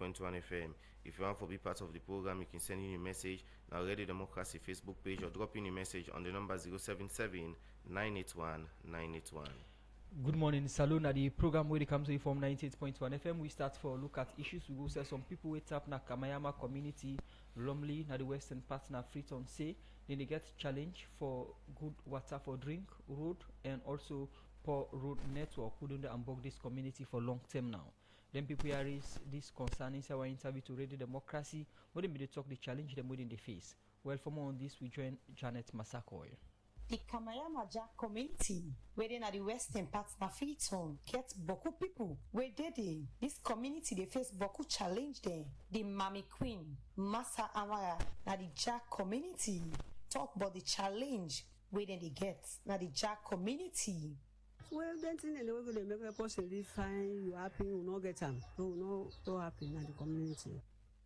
98.1 FM. If you want to be part of the program, you can send in a message on our Radio Democracy Facebook page or drop in a message on the number 077 981 981. Good morning, Salon. At the program where it comes to you from 98.1 FM, we start for a look at issues. We go say some people wait up na Kamahama Community, Lumley, na the western part na Freetown say then they get challenge for good water for drink, road, and also poor road network. Who don't unbog this community for long term now. Then people here is this concerning our interview to Radio Democracy. What they talk the challenge them within the face. Well, for more on this, we join Janet Masakoy. The Kamahama Community, where they are the western parts of Freetown, get beaucoup people. Where they this community they face beaucoup challenge there. The Mami Queen, Massa Amara, na the Jack community talk about the challenge where they get na the Jack community. Well, then the way they make a person live fine, you happy, you no get them, no happy in the community.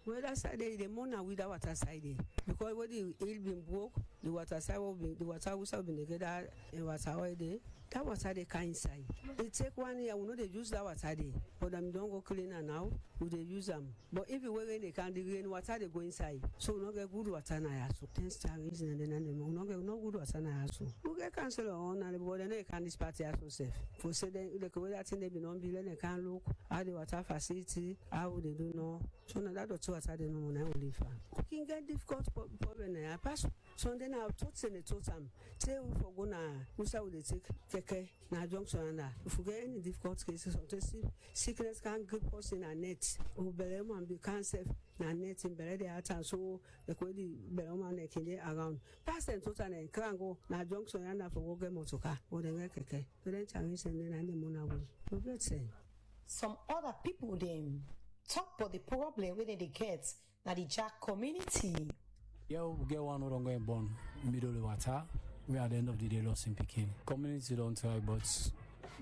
Well, that side the money with the water side because when the hill been broke, the water side will be the water will be together and water way there. That water they can inside. It take 1 year, we know they use that water there, but them don't go cleaner now. We they use them. But if you when they can the rain water they go inside, so we no get good water now. So 10 star reason and then we no get no good water now. So we get cancel on and but then they can this party as so safe. For say they go that thing they be non bill they can look how the water facility how they do know. So now that water they no now live. We can get difficult problem now. Pass. So then I thought say they told them say we for go na we say we dey take keke na junction and if we get any difficult cases or sickness can grip us in a net or belle be cancer na net in belle dey at so the way the belle man dey kinde around pass them total and can go na junction and for go get motoka or the keke so then challenge and then the money we get say some other people them talk about the problem where they get na the Jack community. Yeah, we get one wrong going born middle of water. We at the end of the day lost in Peking. Community don't try, but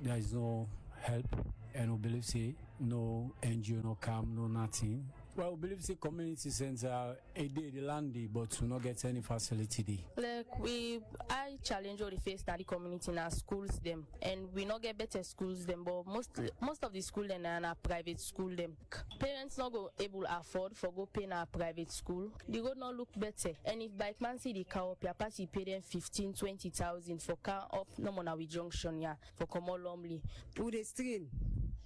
there is no help, and we believe say no NGO, no camp, no nothing. Well, we believe say community center a day the land day, but we not get any facility there. Like I challenge all the face that the community in our schools them, and we not get better schools them, but most of the school them are private school them. Parents not go able afford for go pay in a private school. The road not look better, and if bike man see the car up, your party pay them 15,000-20,000 for car up no more we junction yeah for Komo Lumley. Who they strain?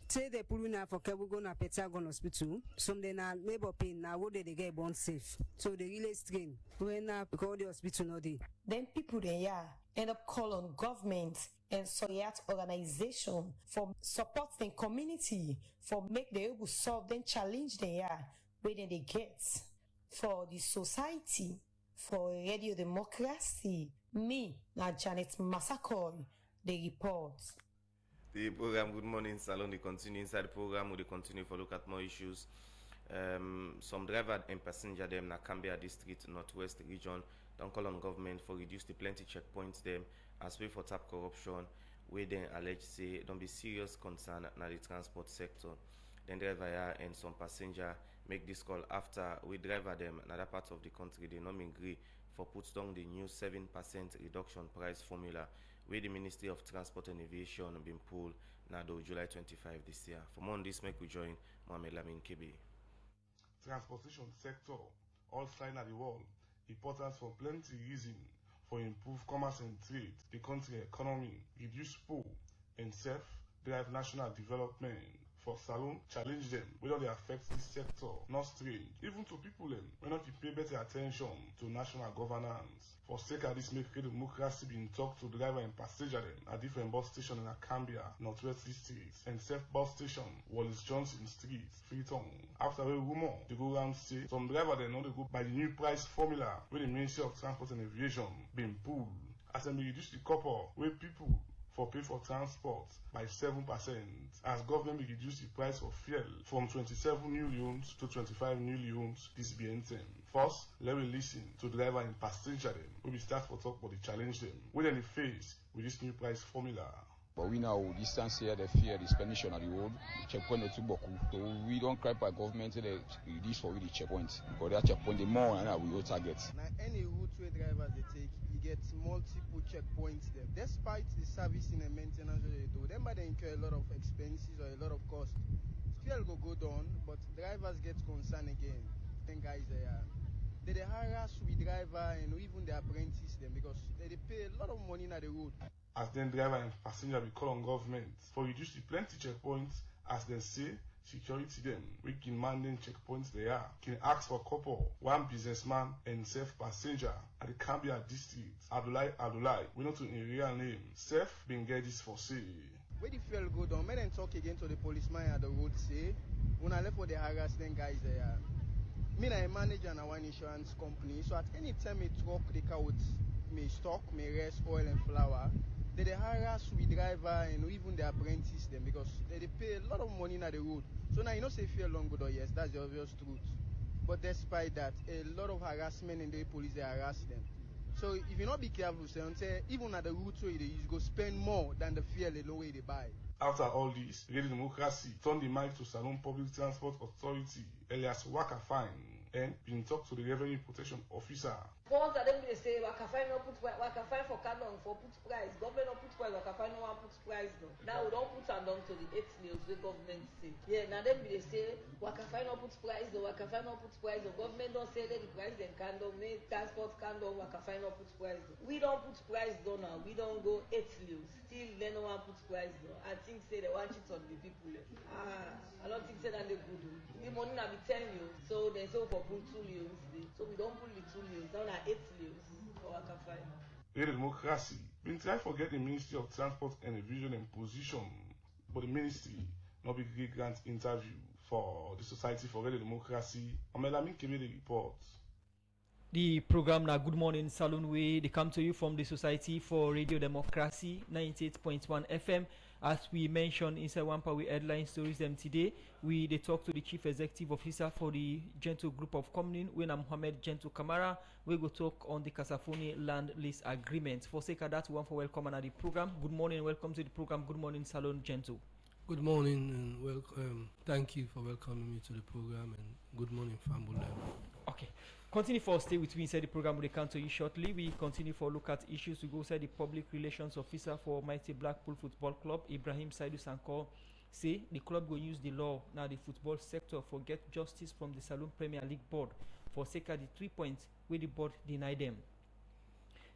Say they pull in for Kebu go na Petagon Hospital. Some they na labor pain now what they get born safe. So they really strain. When because the hospital no dey. Then people they end up call on government and Soyat organization for support the community for make the able solve then challenge where they get for the society for Radio Democracy. Me na Janet Masakoy the report. The program Good Morning Salon, they continue inside the program, we continue for look at more issues. Some driver and passenger them na Cambia District, Northwest Region, don't call on government for reduce the plenty checkpoints them as way for tap corruption, where then allege say don't be serious concern na the transport sector. Then driver and some passenger make this call after we driver them another part of the country they not agree for put down the new 7% reduction price formula where the Ministry of Transport and Aviation been pulled now do July 25 this year. For more on this, make we join Mohamed Lamin Kebe. Transportation sector all sign at the wall. Importance for plenty reason for improve commerce and trade, the country economy, reduce poor and self-drive national development. For Salon, challenge them whether they affect this sector, not strange. Even to people them, when not pay better attention to national governance. For sake of this make democracy being talked to driver and passenger them at different bus station in Akambia, Northwest District, and self bus station, Wallace Johnson Street, Freetown. After a rumor, they go around say some driver they know they go by the new price formula where the Ministry of Transport and Aviation being pulled. As they reduce the couple where people for pay for transport by 7% as government will reduce the price of fuel from 27 new leones to 25 new leones this BNTM. First, let me listen to driver and passenger them. We will start for talk about the challenge them. What they face with this new price formula. But we now distance here the fear the expenditure on the road, checkpoint the tuboku. So we don't cry by government they reduce for the checkpoint. Because that checkpoint the more and we will target. Now any route where drivers they take, you get multiple checkpoints there. Despite the servicing and maintenance they do, them they incur a lot of expenses or a lot of cost. fuel go down, but drivers get concerned again. Then guys they harass with driver and even the apprentice them because they pay a lot of money in the road. As then driver and passenger will call on government for reduce the plenty checkpoints as they say security them we can mandate checkpoints they are can ask for couple one businessman and self passenger at the Cambia district Adulai we know to in real name self been get this for say. Where the fuel go down, men talk again to the policeman at the road say when I left for the harass then guys me I manage an one insurance company, so at any time a truck they out may stock, may rest oil and flour, they harass with driver and even the apprentice them because they pay a lot of money in the road. So now you know say feel long good or yes, that's the obvious truth. But despite that, a lot of harassment in the police they harass them. So if you not be careful, say even at the route way they use go spend more than the fuel alone way they buy. After all this, Radio Democracy turned the mic to Salon Public Transport Authority, Elias Waka Fine, and been talked to the Revenue Protection Officer. Once I they say Waka Fine no put Waka Fine for Canon for put price. Government no put price, Waka Fine no one put price no. Now we don't put them down to the 8 news the government say. Yeah, now they say Waka Fine no put price, the Waka Fine no put price, the government don't say that the price then can do, transport can do, Waka Fine no put price. We don't put price though now. We don't go 8 news. Still they no one put price though. I think say they want it on the people. I don't think say that they good. The money na be 10 news, so they say for put 2 news. So we don't put the 2 news. Now na 8 news for Waka Fine. Radio Democracy been trying to get the Ministry of Transport and Vision in position, but the ministry not be great grant interview for the Society for Radio Democracy. Amelamin Kebe the report. The program now Good Morning Saloon way they come to you from the Society for Radio Democracy 98.1 FM. As we mentioned inside one part we headline stories them today, we they talk to the Chief Executive Officer for the Gento Group of Company, when Mohammed Gento Kamara. We go talk on the Kasafoni Land Lease Agreement. For sake of that, we want to welcome another program. Good morning, welcome to the program. Good morning, Salon Gento. Good morning and welcome. Thank you for welcoming me to the program and good morning, Fambula. Okay. Continue for stay with me inside the program. We come to you shortly. We continue for look at issues. We go inside the public relations officer for Mighty Blackpool Football Club, Ibrahim Saidu Sanko, say the club will use the law now the football sector for get justice from the Saloon Premier League board for sake of the 3 points where the board denied them.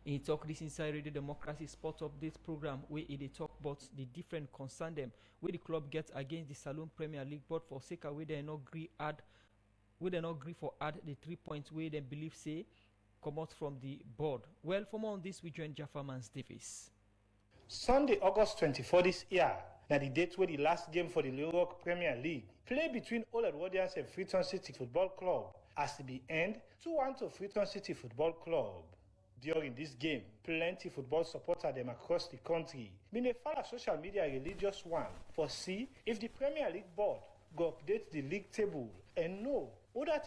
In talk this inside Radio Democracy Sport Update program where they talk about the different concern them where the club gets against the Saloon Premier League board for sake of where they not agree for add the 3 points where they believe say come out from the board. Well, for more on this, we join Jaffa Mans Davis. Sunday, August 24 this year, now the date where the last game for the Leone Premier League play between All Edwardians and Freetown City Football Club has to be end 2-1 to Freetown City Football Club. During this game, plenty football supporters them across the country been a follow social media religious one for see if the Premier League board go update the league table and know who that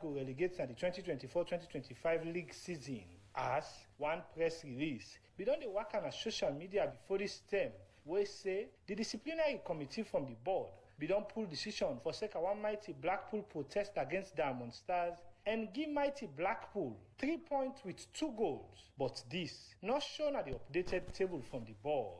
go relegate in the 2024-2025 league season. As one press release, we don't work on social media before this term, where say the disciplinary committee from the board we don't pull decision for sake of one Mighty Blackpool protest against Diamond Stars and give Mighty Blackpool 3 points with 2 goals. But this not shown at the updated table from the board.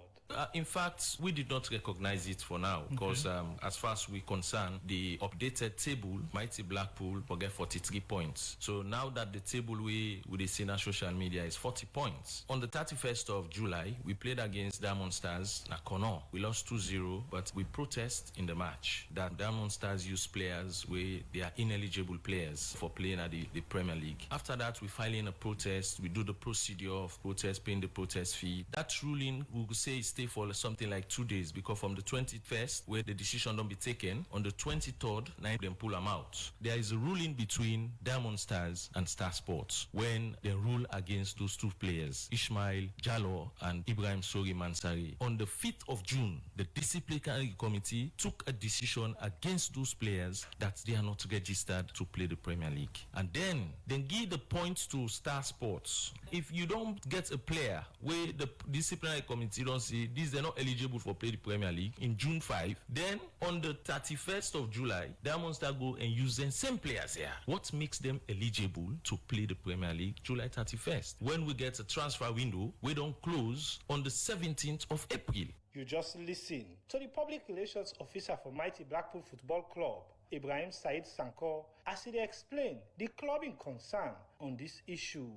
In fact, we did not recognize it for now because as far as we concern, the updated table, Mighty Blackpool will get 43 points. So now that the table we see on social media is 40 points. On the 31st of July, we played against Diamond Stars, Nakono. We lost 2-0, but we protest in the match that Diamond Stars use players where they are ineligible players for playing at the Premier League. After that, we file in a protest. We do the procedure of protest, paying the protest fee. That ruling, we will say, stay for something like 2 days because from the 21st where the decision don't be taken, on the 23rd night them pull them out. There is a ruling between Diamond Stars and Star Sports when they rule against those 2 players, Ismail Jallo and Ibrahim Sori Mansari. On the 5th of June, the disciplinary committee took a decision against those players that they are not registered to play the Premier League. And then give the points to Star Sports. If you don't get a player where the disciplinary committee don't see these are not eligible for play the Premier League in June 5, then on the 31st of July, Diamond Star go and use the same players here. What makes them eligible to play the Premier League July 31st? When we get a transfer window, we don't close on the 17th of April. You just listen to the public relations officer for Mighty Blackpool Football Club, Ibrahim Said Sankor, as he explained the club in concern on this issue.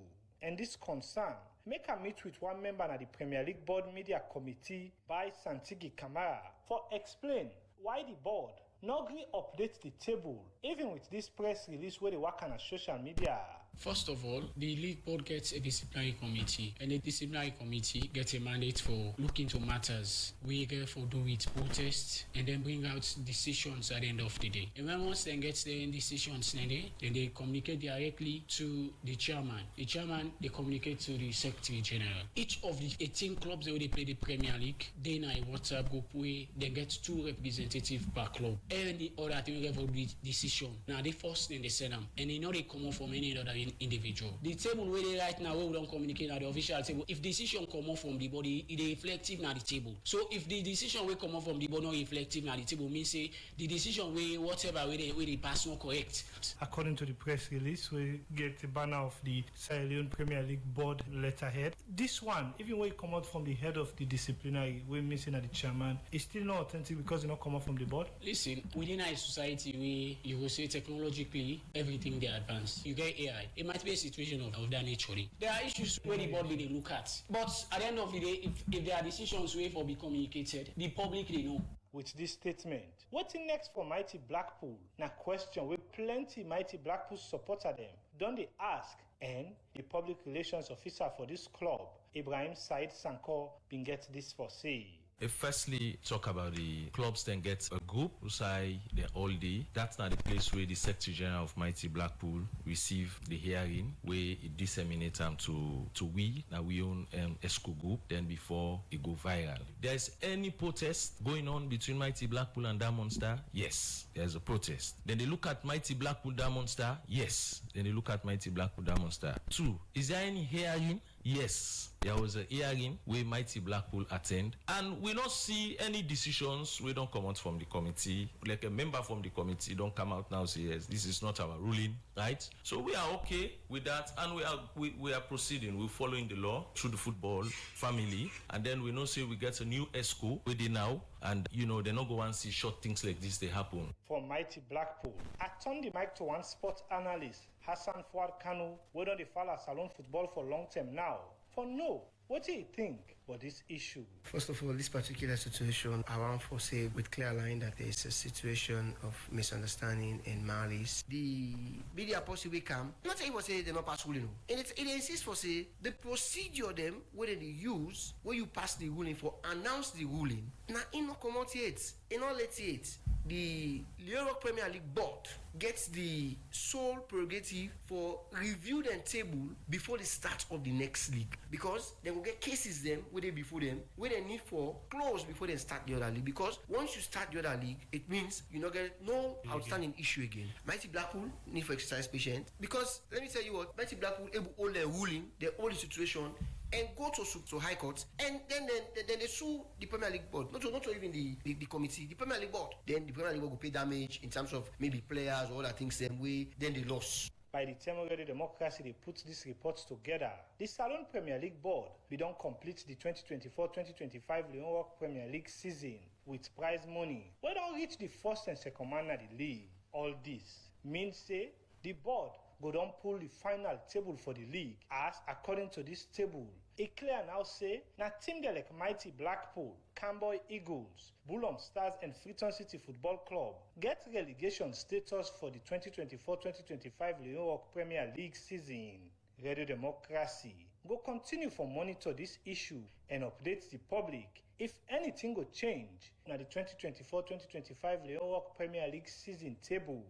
And this concern make a meet with one member of the Premier League Board Media Committee by Santigi Kamara for explain why the board not agree update the table even with this press release where they work on social media. First of all, the league board gets a disciplinary committee, and the disciplinary committee gets a mandate for looking into matters. We therefore do its protest and then bring out decisions at the end of the day. And when once then gets the decisions, then they communicate directly to the chairman. The chairman, they communicate to the secretary general. Each of the 18 clubs that they play the Premier League, they in a WhatsApp group where they get 2 representatives per club. Any other thing will be decision. Now they first then they send them, and they know they come up from any other individual. The table where they right now, where we don't communicate at the official table, if decision come off from the body, it is reflective na the table. So if the decision will come off from the body not reflective na the table, means say the decision where whatever where they pass not correct. According to the press release, we get a banner of the Leone Premier League board letterhead. This one, even when it come out from the head of the disciplinary, we're missing at the chairman, it's still not authentic because it not come out from the board. Listen, within our society, we you will say technologically everything they advance. You get AI. It might be a situation of that nature. There are issues where the board will they look at. But at the end of the day, if there are decisions where for be communicated, the public they know. With this statement, what's next for Mighty Blackpool? Now question with plenty Mighty Blackpool supporter them. Don't they ask? And the public relations officer for this club, Ibrahim Said Sankor, been get this for say. Firstly, talk about the clubs, then get a group who say the all day. That's not the place where the Secretary General of Mighty Blackpool receive the hearing, where it disseminate them to we. Now we own a school group, then before it go viral. There's any protest going on between Mighty Blackpool and Diamond Star? Yes, there's a protest. Then they look at Mighty Blackpool Diamond Star? Yes. Then they look at Mighty Blackpool Diamond Star. 2, is there any hearing? Yes, there was a hearing where Mighty Blackpool attend, and we don't see any decisions. We don't come out from the committee. Like a member from the committee don't come out now say yes, this is not our ruling, right? So we are okay with that, and we are proceeding. We're following the law through the football family, and then we know say we get a new ESCO within now, and you know they not go and see short things like this they happen. For Mighty Blackpool, I turn the mic to one sports analyst, Hassan Fuad Kanu, who don't follow Salon football for long term now. For no, what do you think about this issue? First of all, this particular situation, I want to say with clear line that there is a situation of misunderstanding and malice. The media possible we come, not say what say they not pass ruling, and it insists for say the procedure them where they use where you pass the ruling for announce the ruling. Now in no come out yet, in all let yet. The Leone Premier League board gets the sole prerogative for review and table before the start of the next league, because they will get cases them where they before them where they need for close before they start the other league, because once you start the other league it means you not get no outstanding issue again. Mighty Blackpool need for exercise patience, because let me tell you what, Mighty Blackpool able hold their ruling, they hold the situation and go to High Court, and then they sue the Premier League board, not even the committee, the Premier League board. Then the Premier League board will pay damage in terms of maybe players or other things same way, then they lost. By the time already democracy they put these reports together, the Salon Premier League board we don't complete the 2024-2025 Leone Premier League season with prize money. We don't reach the first and second man of the league. All this means say the board go down pull the final table for the league, as according to this table, it clear now say na team they like Mighty Blackpool, Camboy Eagles, Bulham Stars and Freetown City Football Club get relegation status for the 2024-2025 Leone Premier League season. Radio Democracy go continue for monitor this issue and update the public if anything go change na the 2024-2025 Leone Premier League season table.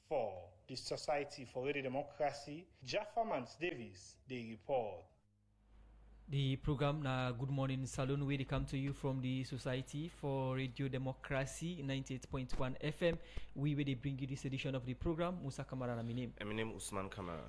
For the Society for Radio Democracy, Jaffa Mans Davis, they report. The program na Good Morning Salon where they come to you from the Society for Radio Democracy 98.1 FM. We will bring you this edition of the program. Musa Kamara na my name. My name Usman Kamara.